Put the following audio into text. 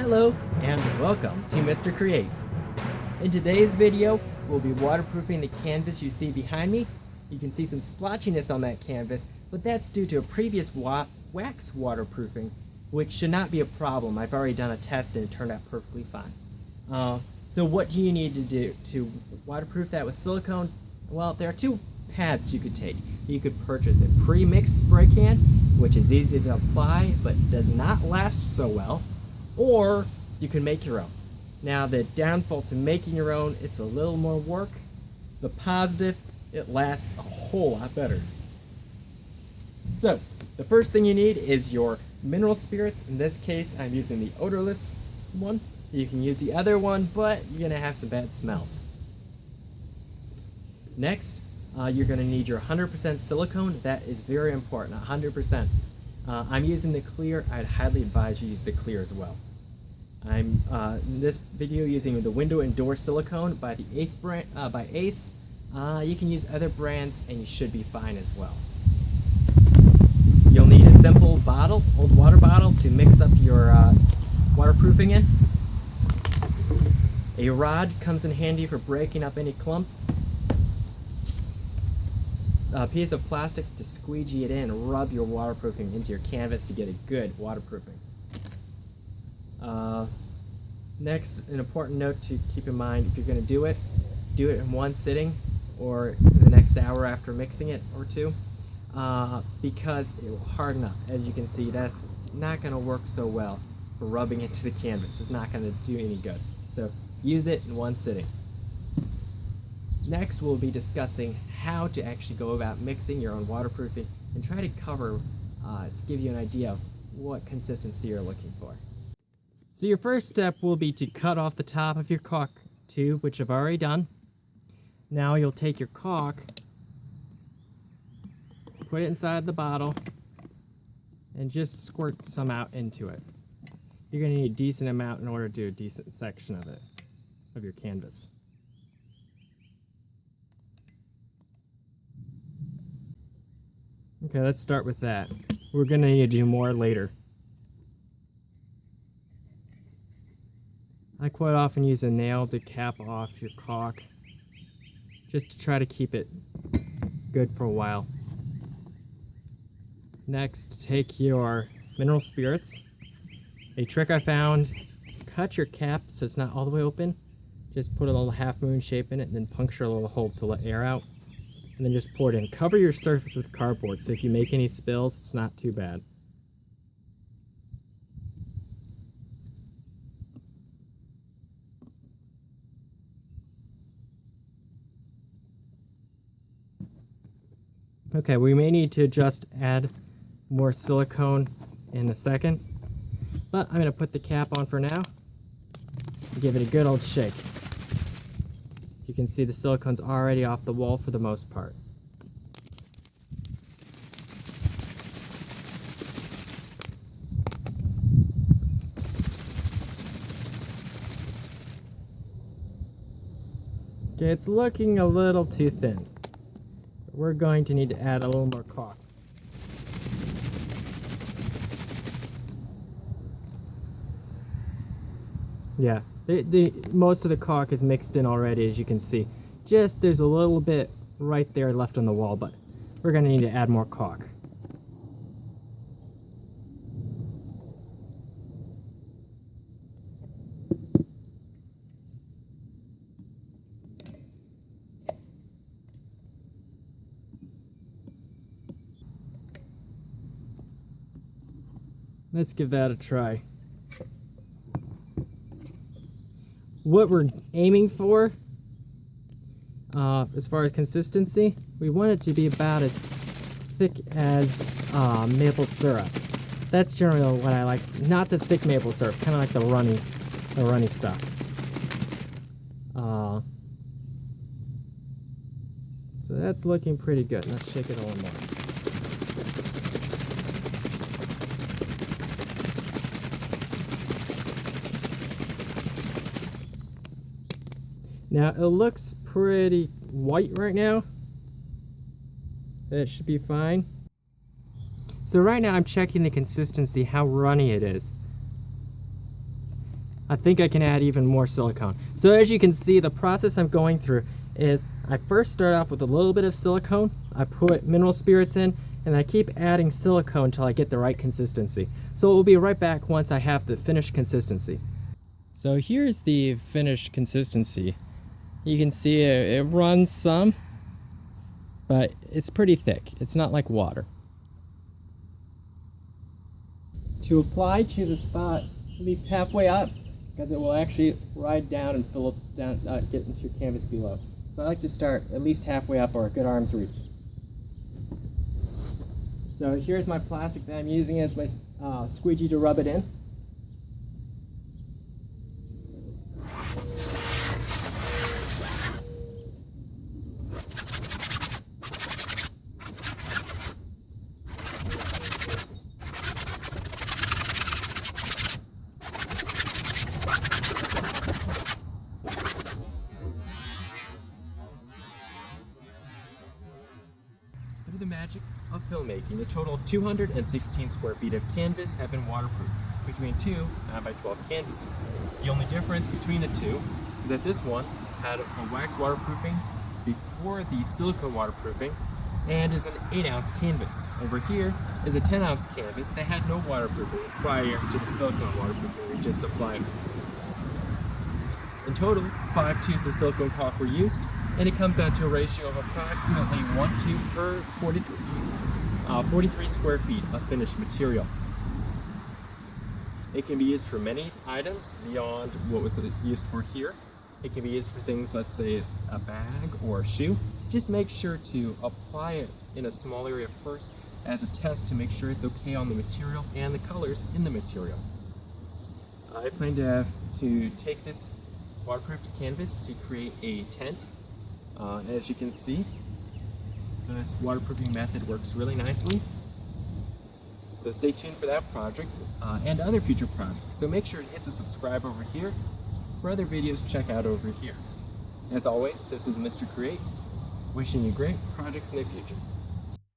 Hello and welcome to Mr. Create. In today's video, we'll be waterproofing the canvas you see behind me. You can see some splotchiness on that canvas, but that's due to a previous wax waterproofing, which should not be a problem. I've already done a test and it turned out perfectly fine. So what do you need to do to waterproof that with silicone? Well, there are two paths you could take. You could purchase a pre-mixed spray can, which is easy to apply but does not last so well, or you can make your own. Now, the downfall to making your own, it's a little more work. The positive, it lasts a whole lot better. So, the first thing you need is your mineral spirits. In this case, I'm using the odorless one. You can use the other one, but you're gonna have some bad smells. Next, you're gonna need your 100% silicone. That is very important, 100%. I'm using the clear. I'd highly advise you use the clear as well. I'm in this video using the window and door silicone by the Ace brand. You can use other brands and you should be fine as well. You'll need a simple bottle, old water bottle, to mix up your waterproofing in. A rod comes in handy for breaking up any clumps. A piece of plastic to squeegee it in and rub your waterproofing into your canvas to get a good waterproofing. Next, an important note to keep in mind: if you're going to do it in one sitting or in the next hour after mixing it or two, because it will harden up. As you can see, that's not going to work so well for rubbing into the canvas. It's not going to do any good. So use it in one sitting. Next, we'll be discussing how to actually go about mixing your own waterproofing and try to cover, to give you an idea of what consistency you're looking for. So your first step will be to cut off the top of your caulk tube, which I've already done. Now you'll take your caulk, put it inside the bottle, and just squirt some out into it. You're going to need a decent amount in order to do a decent section of it, of your canvas. Okay, let's start with that. We're going to need to do more later. I quite often use a nail to cap off your caulk, just to try to keep it good for a while. Next, take your mineral spirits. A trick I found: cut your cap so it's not all the way open. Just put a little half moon shape in it and then puncture a little hole to let air out. And then just pour it in. Cover your surface with cardboard, so if you make any spills, it's not too bad. Okay, we may need to just add more silicone in a second, but I'm going to put the cap on for now and give it a good old shake. You can see the silicone's already off the wall for the most part. Okay, it's looking a little too thin. We're going to need to add a little more caulk. Yeah, most of the caulk is mixed in already, as you can see. Just there's a little bit right there left on the wall, but we're going to need to add more caulk. Let's give that a try. What we're aiming for, as far as consistency, we want it to be about as thick as maple syrup. That's generally what I like. Not the thick maple syrup, kind of like the runny stuff. So that's looking pretty good. Let's shake it a little more. Now, it looks pretty white right now. That should be fine. So right now I'm checking the consistency, how runny it is. I think I can add even more silicone. So as you can see, the process I'm going through is I first start off with a little bit of silicone, I put mineral spirits in, and I keep adding silicone until I get the right consistency. So we'll be right back once I have the finished consistency. So here's the finished consistency. You can see it runs some, but it's pretty thick. It's not like water. To apply, choose a spot at least halfway up, because it will actually ride down and fill up down, get into your canvas below. So I like to start at least halfway up or a good arm's reach. So here's my plastic that I'm using as my squeegee to rub it in. Through the magic of filmmaking, a total of 216 square feet of canvas have been waterproofed between 2 9x12 canvases. The only difference between the two is that this one had a wax waterproofing before the silicone waterproofing and is an 8-ounce canvas. Over here is a 10-ounce canvas that had no waterproofing prior to the silicone waterproofing we just applied. In total, 5 tubes of silicone caulk were used, and it comes out to a ratio of approximately 1 tube per 43 square feet of finished material. It can be used for many items beyond what was used for here. It can be used for things, let's say a bag or a shoe. Just make sure to apply it in a small area first as a test to make sure it's okay on the material and the colors in the material. I plan to take this waterproofed canvas to create a tent. As you can see, this waterproofing method works really nicely. So stay tuned for that project and other future projects. So make sure to hit the subscribe over here. For other videos, check out over here. As always, this is Mr. Create, wishing you great projects in the future.